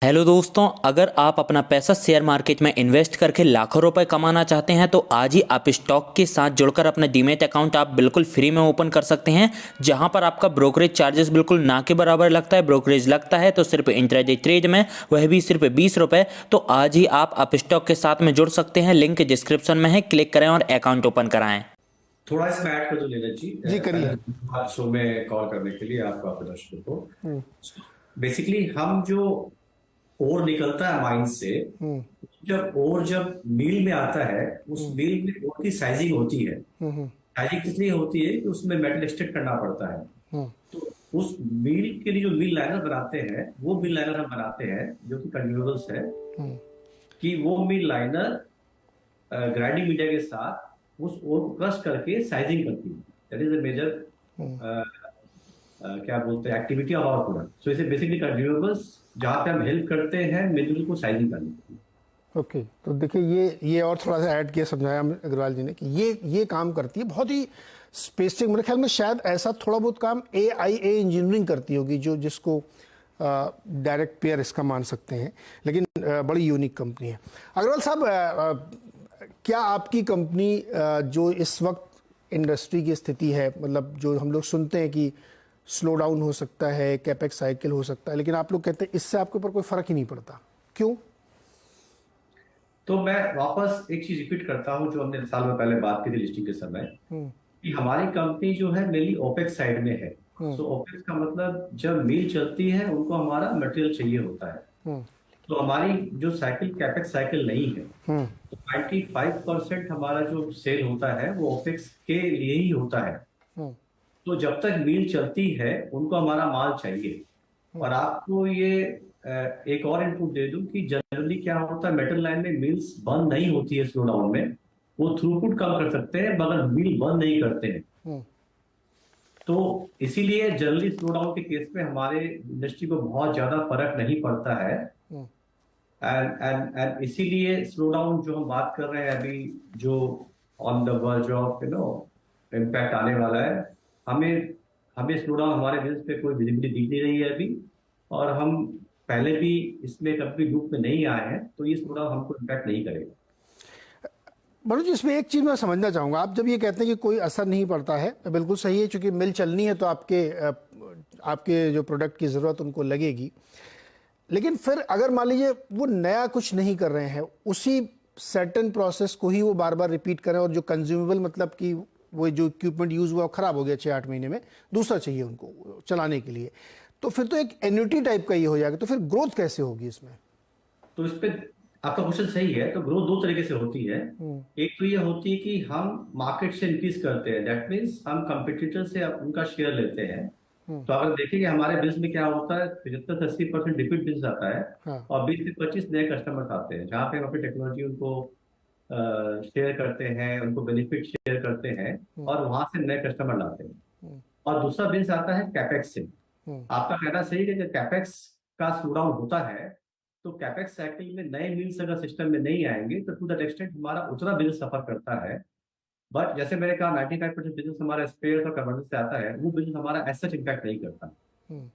Hello दोस्तों, अगर आप अपना पैसा शेयर मार्केट में इन्वेस्ट करके लाखों रुपए कमाना चाहते हैं तो आज ही आप स्टॉक के साथ जुड़कर अपना डीमैट अकाउंट आप बिल्कुल फ्री में ओपन कर सकते हैं, जहां पर आपका ब्रोकरेज चार्जेस बिल्कुल ना के बराबर लगता है। ब्रोकरेज लगता है तो सिर्फ इंट्राडे ट्रेड में, वह भी सिर्फ 20 रुपये। तो आज ही आप स्टॉक के साथ में जुड़ सकते हैं, लिंक डिस्क्रिप्शन में है, क्लिक करें और अकाउंट ओपन कराएं। थोड़ा इसमें ऐड कर दो नीरज जी। जी पहले करिए। तो शो में कॉल करने के लिए आपको, आपके दर्शकों को। हम्म। बेसिकली हम जो ओर निकलता है माइंड से, हम्म। जब मील में आता है, उस हम्म। मील में ओर की साइजिंग होती है। हम्म। साइजिंग इसलिए होती है कि उसमें मेटल एक्सट्रैक्ट करना पड़ता है। हम्म। तो उस मील के लिए जो मील लाइनर बनाते हैं, वो मील लाइनर हम बनाते हैं जो कि कंज्यूमेबल्स है, हम्म। कि वो मील लाइनर ग्राइंडिंग मीडिया के साथ उस ओर को क्रश करके साइजिंग करती है। That is a hmm. Major क्या बोलते हैं, activity of our product. So इसे बेसिकली कंज्यूमेबल्स जहाँ पे हम हेल्प करते हैं मिनरल को साइजिंग करने की। ओके, तो देखिए ये और थोड़ा सा ऐड किया, समझाया अग्रवाल जी ने कि ये काम करती है बहुत ही स्पेसिफिक। मेरे ख्याल में शायद ऐसा थोड़ा बहुत काम AIA इंजीनियरिंग करती होगी, जो जिसको डायरेक्ट पेयर इसका मान सकते हैं, लेकिन बड़ी यूनिक कंपनी है। अग्रवाल साहब, क्या आपकी कंपनी जो इस वक्त इंडस्ट्री की स्थिति है, मतलब जो हम लोग सुनते हैं कि स्लो डाउन हो सकता है, कैपेक्स साइकिल हो सकता है, लेकिन आप लोग कहते हैं इससे आपके ऊपर कोई फर्क ही नहीं पड़ता, क्यों? तो मैं वापस एक चीज रिपीट करता हूँ जो हमने साल में पहले बात की थी लिस्टिंग के समय, हम्म। कि हमारी कंपनी जो है मेनली ओपेक्स साइड में है। हम्म। सो ओपेक्स का मतलब जब मील चलती है उनको हमारा मटेरियल चाहिए होता है। हम्म। तो हमारी जो साइकिल कैपेक्स साइकिल नहीं है। हम्म। तो 95% हमारा जो सेल होता है वो ओपेक्स के लिए ही होता है। हम्म। तो जब तक मील चलती है उनको हमारा माल चाहिए। और आपको ये एक और इनपुट दे दूं कि जनरली क्या होता है, मेटल लाइन में मिल्स बंद नहीं होती है स्लो डाउन में। वो थ्रूपुट कम कर सकते हैं मगर मिल बंद नहीं करते हैं। हम्म। तो इसीलिए जनरली स्लो डाउन के केस में हमारे इंडस्ट्री को बहुत ज्यादा फर्क नहीं पड़ता है। हम्म। एंड इसीलिए स्लो डाउन जो हम बात कर रहे हैं अभी, जो on the verge of impact आने वाला है, हमें हमें स्लो डाउन हमारे बिजनेस पे कोई विजिबिलिटी दिख नहीं रही है अभी। और हम पहले भी इसमें कभी लूप में नहीं आए हैं, तो ये स्लो डाउन हमको इम्पैक्ट नहीं करेगा। मनोज जी, इसमें एक चीज़ मैं समझना चाहूँगा। आप जब ये कहते हैं कि कोई असर नहीं पड़ता है, बिल्कुल सही है, क्योंकि मिल चलनी है तो आपके जो प्रोडक्ट की ज़रूरत उनको लगेगी। लेकिन फिर अगर मान लीजिए वो नया कुछ नहीं कर रहे हैं, उसी सर्टेन प्रोसेस को ही वो बार बार रिपीट करें, और जो कंज्यूमेबल, मतलब कि वो जो इक्विपमेंट यूज़ हुआ ख़राब हो गया 6-8 महीने में, दूसरा चाहिए उनको चलाने के लिए, तो फिर तो एक एन्युटी टाइप का ये हो जाएगा। तो फिर ग्रोथ कैसे होगी इसमें? तो इस पे आपका क्वेश्चन सही है। तो ग्रोथ दो तरीके से होती है। हम्म। एक तो ये होती है कि हम मार्केट से इंक्रीज करते हैं, दैट मीन्स हम कंपटीटर से उनका शेयर लेते हैं। हम्म। तो अगर देखेंगे हमारे बिजनेस में क्या होता है, 75 से 80% रिपीट बिजनेस आता है हाँ। और 20 से 25 नए कस्टमर्स आते हैं, जहाँ पे हम अपनी टेक्नोलॉजी उनको शेयर करते हैं, उनको बेनिफिट शेयर करते हैं हम्म। और वहां से नए कस्टमर लाते हैं। हम्म। और दूसरा बिजनेस आता है कैपेक्स से। हम्म। आपका कहना सही है कि कैपेक्स का स्लो डाउन होता है, तो कैपेक्स साइकिल में नए मील्स अगर सिस्टम में नहीं आएंगे तो टू दैट एक्सटेंट हमारा उतना बिजनेस सफर करता है। बट जैसे मैंने कहा 95% बिजनेस हमारा स्पेयर और कन्वर्जन से आता है, वो बिजनेस हमारा एज सच इम्पैक्ट नहीं करता। हम्म।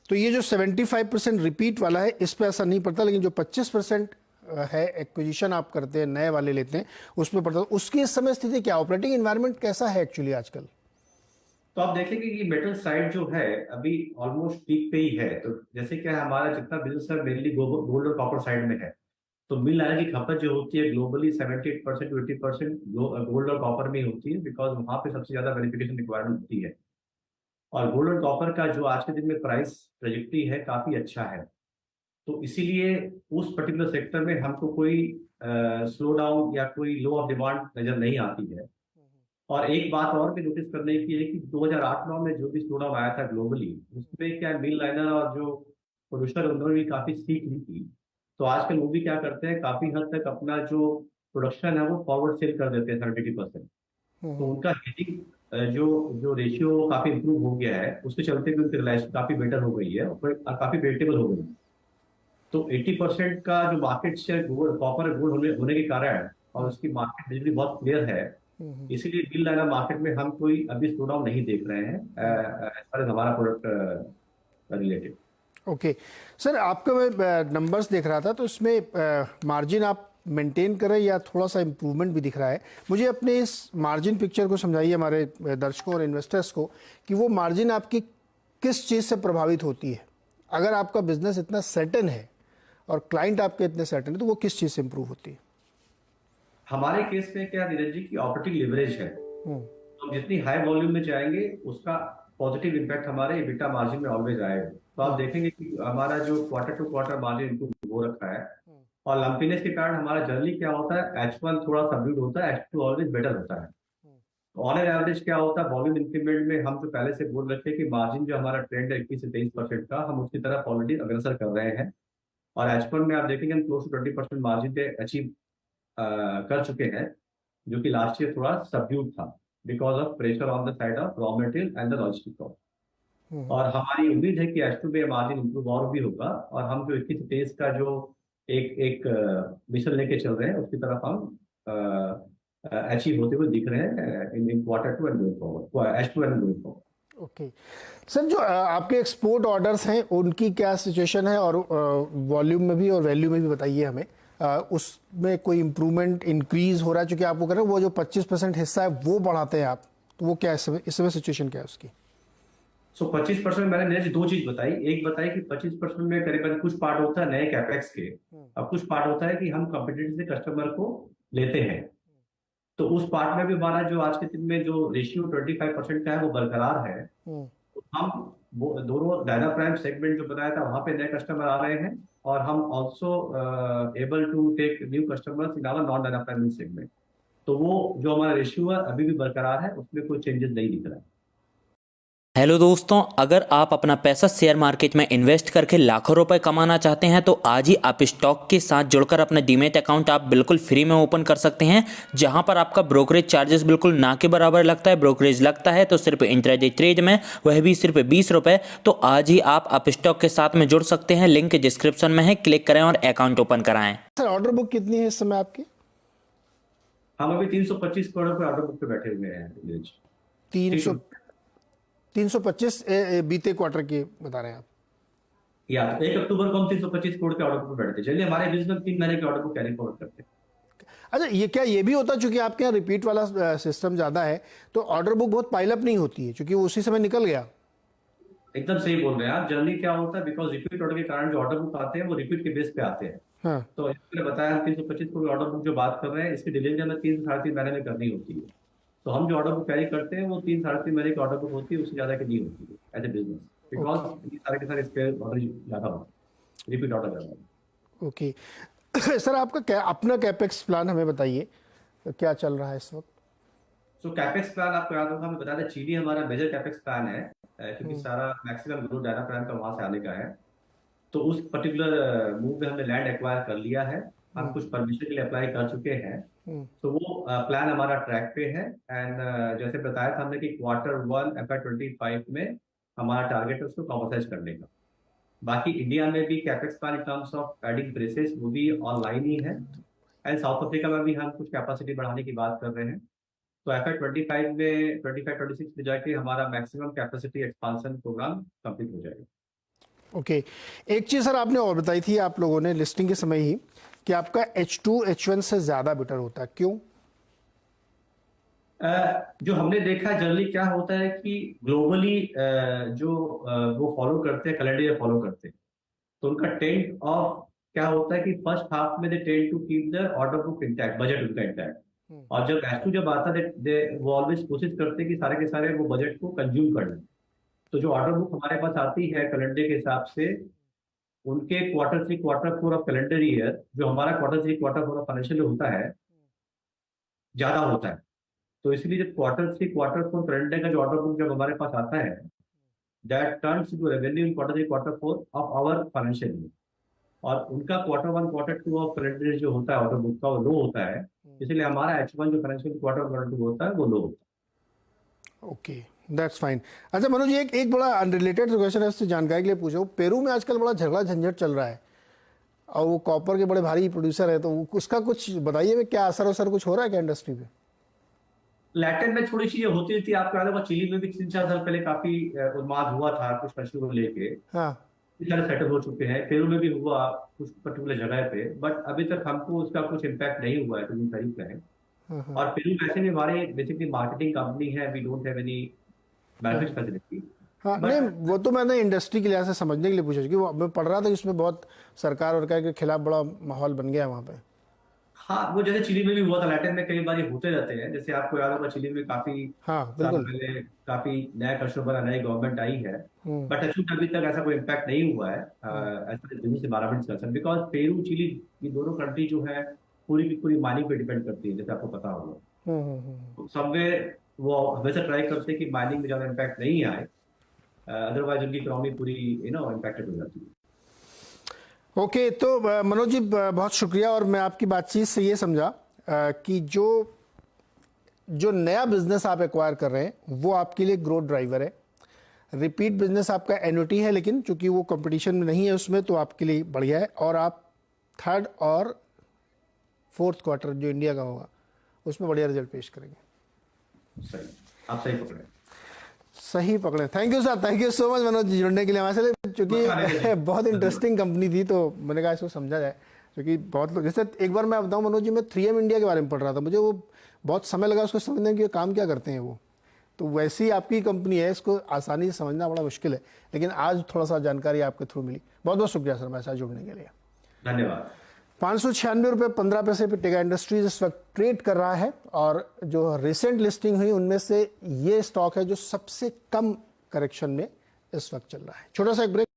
तो ये जो 75% रिपीट वाला है, इस पे असर नहीं पड़ता, लेकिन जो 25% है, एक्विजिशन आप करते हैं, नए वाले लेते हैं, उसमें पड़ता है। उसकी इस समय स्थिति क्या, ऑपरेटिंग एनवायरनमेंट कैसा है एक्चुअली आजकल? तो आप देखेंगे कि मेटल साइड जो है अभी ऑलमोस्ट पीक पे ही है। तो जैसे क्या है, हमारा जितना बिजनेस है मेनली गोल्ड और कॉपर साइड में है। तो मिल लाइन की खपत जो होती है ग्लोबली 78% टू 80% गोल्ड और कॉपर में ही होती है, बिकॉज वहां पे सबसे ज्यादा वेरिफिकेशन रिक्वायरमेंट होती है। और गोल्ड और कॉपर का जो आज के दिन में प्राइस ट्रेजेक्टरी है काफी अच्छा है। तो इसीलिए उस पर्टिकुलर सेक्टर में हमको कोई स्लो डाउन या कोई लो ऑफ डिमांड नजर नहीं आती है। और एक बात और भी नोटिस करने की है कि 2008-9 में जो भी स्लो डाउन आया था ग्लोबली, उसमें क्या मिल लाइनर और जो प्रोड्यूसर उन्होंने भी काफी सीख ली थी। तो आजकल वो भी क्या करते हैं, काफी हद तक अपना जो प्रोडक्शन है वो फॉरवर्ड सेल कर देते हैं 70-80%। तो हम्म। उनका हेजिंग जो जो रेशियो काफी इंप्रूव हो गया है, उसके चलते भी उनकी रिलायंस काफी बेटर हो गई है और काफी प्रेडिक्टेबल हो गई है। तो 80% का जो market share gold copper gold होने के कारण और उसकी मार्केट बिजली बहुत क्लियर है, हम्म। इसीलिए बिल लाइनर मार्केट में हम कोई अभी स्लो डाउन नहीं देख रहे हैं एज फार एज हमारा प्रोडक्ट रिलेटेड। ओके सर, आपका मैं नंबर्स देख रहा था तो इसमें मार्जिन आप मेंटेन करें या थोड़ा सा इम्प्रूवमेंट भी दिख रहा है। मुझे अपने इस मार्जिन पिक्चर को समझाइए हमारे दर्शकों और इन्वेस्टर्स को कि वो मार्जिन आपकी किस चीज़ से प्रभावित होती है। अगर आपका बिजनेस इतना सर्टेन है और क्लाइंट आपके इतने सर्टेन है तो वो किस चीज़ से इम्प्रूव होती है? हमारे केस में क्या धीरज जी की ऑपरेटिंग लिवरेज है। हम्म, हम जितनी हाई वॉल्यूम में जाएंगे उसका पॉजिटिव इम्पैक्ट हमारे EBITDA मार्जिन में ऑलवेज आएगा। तो आप देखेंगे कि हमारा जो quarter to quarter margin improve हो रखा है, और लंपीनेस के कारण हमारा जर्नली क्या होता है, H1 थोड़ा सबड्यूड होता है, H2 ऑलवेज बेटर होता है। ऑन एन एवरेज क्या होता है, वॉल्यूम इंक्रीमेंट में हम जो पहले से बोल रखे कि मार्जिन जो हमारा ट्रेंड है 21 से 23% का, हम उसकी तरफ ऑलरेडी अग्रसर कर रहे हैं। और H1 में आप देखेंगे हम क्लोज टू 20% मार्जिन पे अचीव कर चुके हैं, जो कि लास्ट ईयर थोड़ा सबड्यूड था because of pressure on the side of raw material and the logistic cost. और हमारी उम्मीद है कि H2 में मार्जिन इंप्रूव और भी होगा, और हम जो 21 से 23 का जो एक एक मिशन लेके चल रहे हैं उसकी तरफ हम अचीव होते हुए दिख रहे हैं in quarter two and going forward, H2 and going forward. Okay sir, जो आपके एक्सपोर्ट ऑर्डर्स हैं उनकी क्या सिचुएशन है, और वॉल्यूम में भी और वैल्यू में भी बताइए हमें। उसमें कोई इम्प्रूवमेंट इंक्रीज हो रहा है? चूंकि आपको कह रहे हैं वो जो 25% हिस्सा है वो बढ़ाते हैं आप, तो वो क्या है इस समय सिचुएशन क्या है उसकी? 25% मैंने नए दो चीज बताई। एक बताई कि 25% में करीबन कुछ पार्ट होता है नए कैपेक्स के, अब कुछ पार्ट होता है कि हम कंपटीटर से कस्टमर को लेते हैं। तो उस पार्ट में भी हमारा जो आज के दिन में जो रेशियो 25% का है वो बरकरार है। तो हम वो दोनों डायना प्राइम सेगमेंट जो बताया था वहां पे नए कस्टमर आ रहे हैं, और हम also able to take new customers in our non Dyna Prime segment. तो वो जो हमारा रेशियो है अभी भी बरकरार है, उसमें कोई चेंजेस नहीं दिख रहा है। हेलो दोस्तों, अगर आप अपना पैसा शेयर मार्केट में इन्वेस्ट करके लाखों रुपए कमाना चाहते हैं तो आज ही आप स्टॉक के साथ जुड़कर अपना डीमैट अकाउंट आप बिल्कुल फ्री में ओपन कर सकते हैं, जहां पर आपका ब्रोकरेज चार्जेस बिल्कुल ना के बराबर लगता है। ब्रोकरेज लगता है तो सिर्फ इंट्राडे ट्रेड में, वह भी सिर्फ 20 रुपए। तो आज ही आप स्टॉक के साथ में जुड़ सकते हैं, लिंक डिस्क्रिप्शन में है, क्लिक करें और अकाउंट ओपन कराएं। सर, ऑर्डर बुक कितनी है इस समय आपकी? हम अभी 325 करोड़ पे ऑर्डर बुक पे बैठे हुए हैं नीरज। 325 बीते क्वार्टर के बता रहे हैं आप? या 1 अक्टूबर को हम 325 करोड़ के ऑर्डर बुक पे बैठे थे। चलिए, हमारे बिजनेस में 3 महीने के ऑर्डर बुक कैरी फॉरवर्ड करते हैं। अच्छा, ये क्या ये भी होता है चूंकि आपके यहाँ रिपीट वाला सिस्टम ज्यादा है तो ऑर्डर बुक बहुत पाइलअप नहीं होती है क्योंकि वो उसी समय निकल गया? एकदम सही बोल रहे हैं आप। जनरली क्या होता है, बिकॉज रिपीट ऑर्डर के कारण जो ऑर्डर बुक आते हैं वो रिपीट के बेस पे आते हैं। हाँ, तो मैंने बताया हम 325 करोड़ ऑर्डर बुक जो बात कर रहे हैं, इसकी डिलीवरी हमें 3 से 3.5 महीने में करनी होती है। तो हम जो ऑर्डर बुक कैरी करते हैं वो 3 से 3.5 महीने की ऑर्डर बुक होती है, उससे ज्यादा की नहीं होती है एज ए बिजनेस, बिकॉज ये सारे के सारे इसके ऑर्डर ज्यादा होते हैं, रिपीट ऑर्डर ज्यादा होते हैं। ओके। सर, आपका क्या अपना कैपेक्स प्लान हमें बताइए, क्या चल रहा है इस वक्त? सो कैपेक्स प्लान आपको याद होगा, हमें बताया था चीनी हमारा मेजर कैपेक्स प्लान है, क्योंकि सारा मैक्सिमम ग्रोथ डाटा प्लान का वहां से आने का है। तो उस पर्टिकुलर मूव में हमने लैंड एक्वायर कर लिया है, हम कुछ परमिशन के लिए अप्लाई कर चुके हैं। तो वो प्लान हमारा ट्रैक पे है। एंड जैसे बताया था हमने कि Q1 FY25 में हमारा टारगेट है उसको कॉमर्साइज करने का। बाकी इंडिया में भी capex plan in terms of adding presses वो भी ऑनलाइन ही है, एंड साउथ अफ्रीका में भी हम कुछ कैपेसिटी बढ़ाने की बात कर रहे हैं। तो FY25 में 25-26 में जाके हमारा maximum capacity expansion programme complete हो जाएगा। ओके। एक चीज सर आपने और बताई थी आप लोगों ने लिस्टिंग के समय ही कि आपका H2 H1 से ज्यादा बेटर होता है, क्यों? जो हमने देखा जनरली क्या होता है कि ग्लोबली जो वो फॉलो करते हैं, कैलेंडर ईयर फॉलो करते हैं, तो उनका टेंट ऑफ क्या होता है कि फर्स्ट हाफ में they tend to keep the order book intact, budget उनका इंटैक्ट। और जब H2 जब आता है वो ऑलवेज कोशिश करते हैं कि सारे के सारे वो बजट को कंज्यूम कर लें। तो जो ऑर्डर बुक हमारे पास आती है कैलेंडर के हिसाब से, उनके Q3 Q4 of calendar year, जो हमारा Q3 Q4 ऑफ फाइनेंशियल होता है, ज्यादा होता है। तो इसलिए जब Q3 Q4 कैलेंडर का जो ऑर्डर बुक जब हमारे पास आता है, that turns into revenue in Q3 Q4 of our financial year. और उनका Q1 Q2 ऑफ कैलेंडर जो होता है ऑर्डर बुक का, वो लो होता है। इसलिए हमारा H1 जो फाइनेंशियल Q1 Q2 होता है वो लो होता है। Okay, that's fine. अच्छा मनोज, एक बड़ा अनरिलेटेड क्वेश्चन है, उससे जानकारी के लिए पूछो। पेरू में आजकल बड़ा झगड़ा झंझट चल रहा है और वो कॉपर के बड़े भारी प्रोड्यूसर है, तो उसका कुछ बताइए, क्या असर कुछ हो रहा है क्या इंडस्ट्री पे? लैटिन में थोड़ी चीजें होती थी, आपको याद होगा चिली में भी 3-4 साल पहले काफी उन्माद हुआ था कुछ कंट्री को लेके। हाँ, सारे सेटल हो चुके हैं, पेरू में भी हुआ कुछ पर्टिकुलर जगह पे, बट अभी तक हमको उसका कुछ इम्पैक्ट नहीं हुआ है, तो इन तरीके है। हाँ हाँ और पेरू वैसे भी हमारे बेसिकली मार्केटिंग कंपनी है, we don't have any benefit हाँ फैसिलिटी। हाँ, नहीं बट वो तो मैंने इंडस्ट्री के लिहाज से समझने के लिए पूछा, क्योंकि वो मैं पढ़ रहा था कि उसमें बहुत सरकार और के खिलाफ बड़ा माहौल बन गया है वहाँ पे। हाँ, वो जैसे चिली में भी हुआ था, लैटिन में कई बार ये होते रहते हैं। जैसे आपको याद होगा चिली में काफी हाँ साल बिल्कुल। पहले काफी नया कस्टमर बना, नई गवर्नमेंट आई है, हम्म बट एक्चुअली अभी तक ऐसा कोई इम्पैक्ट नहीं हुआ है हम्म ऐसा दिल्ली से 12 minute discussion, because Peru Chile ये दोनों कंट्री जो है पूरी की पूरी माइनिंग पे डिपेंड करती है, जैसे आपको पता होगा। हम्म। तो सबवे वो हमेशा ट्राई करते हैं कि माइनिंग में ज्यादा इम्पैक्ट नहीं आए, अदरवाइज उनकी इकोनॉमी पूरी इम्पैक्टेड हो जाती है। ओके, तो मनोज जी बहुत शुक्रिया। और मैं आपकी बातचीत से ये समझा कि जो जो नया बिजनेस आप एक्वायर कर रहे हैं वो आपके लिए ग्रोथ ड्राइवर है। रिपीट बिजनेस आपका एन्युटी है, लेकिन चूंकि वो कंपटीशन में नहीं है उसमें, तो आपके लिए बढ़िया है। और आप थर्ड और फोर्थ क्वार्टर जो इंडिया का होगा उसमें बढ़िया रिजल्ट पेश करेंगे। सही, आप सही पकड़े। सही पकड़े। Thank you sir, thank you so much Manoj ji जुड़ने के लिए हमारे साथ, क्योंकि बहुत इंटरेस्टिंग कंपनी थी, तो मैंने कहा इसको समझा जाए। क्योंकि बहुत लोग, जैसे एक बार मैं बताऊं मनोज जी, मैं 3M इंडिया के बारे में पढ़ रहा था, मुझे वो बहुत समय लगा उसको समझने में कि ये काम क्या करते हैं वो। तो वैसी आपकी कंपनी है, इसको आसानी से समझना बड़ा मुश्किल है, लेकिन आज थोड़ा सा जानकारी आपके थ्रू मिली। बहुत बहुत शुक्रिया सर हमारे साथ जुड़ने के लिए। धन्यवाद। 596 रुपये 15 पैसे पे टेगा इंडस्ट्रीज इस वक्त ट्रेड कर रहा है। और जो रिसेंट लिस्टिंग हुई उनमें से ये स्टॉक है जो सबसे कम करेक्शन में इस वक्त चल रहा है। छोटा सा एक ब्रेक।